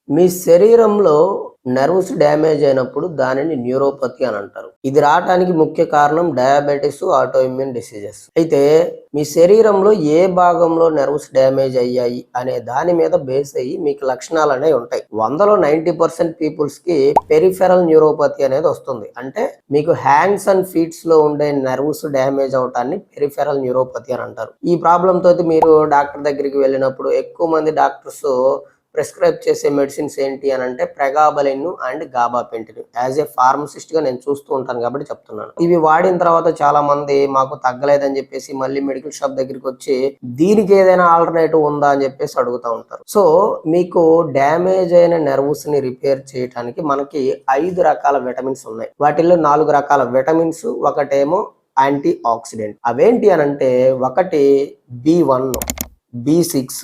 మీ శరీరంలో nerves damage అయినప్పుడు దానిని న్యూరోపతి అని అంటారు. ఇది రావటానికి ముఖ్య కారణం డయాబెటిస్, ఆటోఇమ్యూన్ డిసీజెస్. అయితే మీ శరీరంలో ఏ భాగంలో నర్వ్స్ డ్యామేజ్ అయ్యాయి అనే దాని మీద బేస్ అయ్యి మీకు లక్షణాలు అనేవి ఉంటాయి. 100లో 90% పీపుల్స్ కి పెరిఫెరల్ న్యూరోపతి అనేది వస్తుంది. అంటే మీకు హ్యాండ్స్ అండ్ ఫీట్స్ లో ఉండే నర్వ్స్ డ్యామేజ్ అవటాన్ని పెరిఫెరల్ న్యూరోపతి అని అంటారు. ఈ ప్రాబ్లం తోటి మీరు డాక్టర్ దగ్గరికి వెళ్ళినప్పుడు ఎక్కువ మంది డాక్టర్స్ ప్రిస్క్రైబ్ చేసే మెడిసిన్స్ ఏంటి అని అంటే ప్రెగాబలిన్ అండ్ గాబాపెంటిన్. యాజ్ ఏ ఫార్మసిస్ట్ గా నేను చూస్తూ ఉంటాను కాబట్టి చెప్తున్నాను. ఇవి వాడిన తర్వాత చాలా మంది మాకు తగ్గలేదని చెప్పేసి మళ్ళీ మెడికల్ షాప్ దగ్గరికి వచ్చి దీనికి ఏదైనా ఆల్టర్నేటివ్ ఉందా అని చెప్పేసి అడుగుతూ ఉంటారు. సో మీకు డ్యామేజ్ అయిన నర్వ్స్ ని రిపేర్ చేయడానికి మనకి 5 రకాల విటమిన్స్ ఉన్నాయి. వాటిల్లో 4 రకాల విటమిన్స్, ఒకటేమో యాంటీ ఆక్సిడెంట్. అవేంటి అని అంటే ఒకటి B1, B6,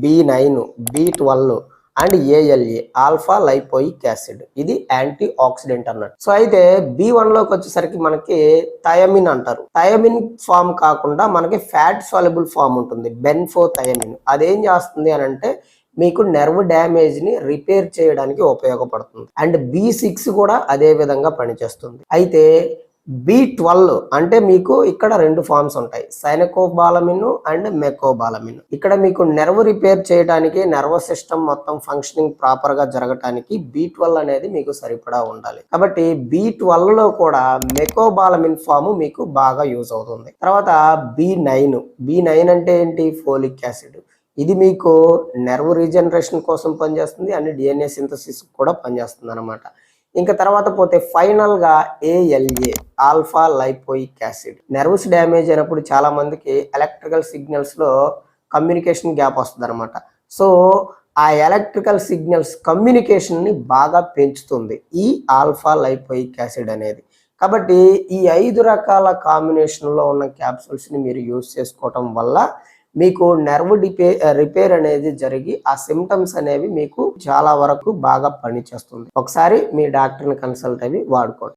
B9, B12 and ALA, alpha lipoic acid. ఇది యాంటీ ఆక్సిడెంట్ అన్నట్టు. సో అయితే B1 లోకి వచ్చేసరికి మనకి థయమిన్ అంటారు. థయమిన్ ఫామ్ కాకుండా మనకి ఫ్యాట్ సాల్యుబుల్ ఫామ్ ఉంటుంది, బెన్ఫోథయమిన్. అదేం చేస్తుంది అని అంటే మీకు నెర్వ్ డ్యామేజ్ ని రిపేర్ చేయడానికి ఉపయోగపడుతుంది. అండ్ B6 కూడా అదే విధంగా పనిచేస్తుంది. అయితే B12 అంటే మీకు ఇక్కడ 2 ఫార్మ్స్ ఉంటాయి, సైనకోబాలమిన్ అండ్ మెకోబాలమిన్. ఇక్కడ మీకు నెర్వ్ రిపేర్ చేయడానికి, నర్వస్ సిస్టమ్ మొత్తం ఫంక్షనింగ్ ప్రాపర్ గా జరగటానికి B12 అనేది మీకు సరిపడా ఉండాలి. కాబట్టి B12 లో కూడా మెకోబాలమిన్ ఫామ్ మీకు బాగా యూజ్ అవుతుంది. తర్వాత B9 అంటే ఏంటి? Folic acid. ఇది మీకు నెర్వ్ రీజనరేషన్ కోసం పనిచేస్తుంది అండ్ DNA సింథసిస్ కూడా పనిచేస్తుంది అనమాట. ఇంకా తర్వాత పోతే ఫైనల్ గా ALA, alpha lipoic acid. Nerves damage అయినప్పుడు చాలా మందికి ఎలక్ట్రికల్ సిగ్నల్స్ లో కమ్యూనికేషన్ గ్యాప్ వస్తుంది అనమాట. సో ఆ ఎలక్ట్రికల్ సిగ్నల్స్ కమ్యూనికేషన్ ని బాగా పెంచుతుంది ఈ ఆల్ఫా లైపోయిక్ యాసిడ్ అనేది. కాబట్టి ఈ 5 రకాల కాంబినేషన్ లో ఉన్న క్యాప్సూల్స్ ని మీరు యూజ్ చేసుకోవటం వల్ల మీకు నెర్వ్ రిపేర్ అనేది జరిగి ఆ సిమ్టమ్స్ అనేవి మీకు చాలా వరకు బాగా పనిచేస్తుంది. ఒకసారి మీ డాక్టర్ని కన్సల్ట్ అవి వాడుకోండి.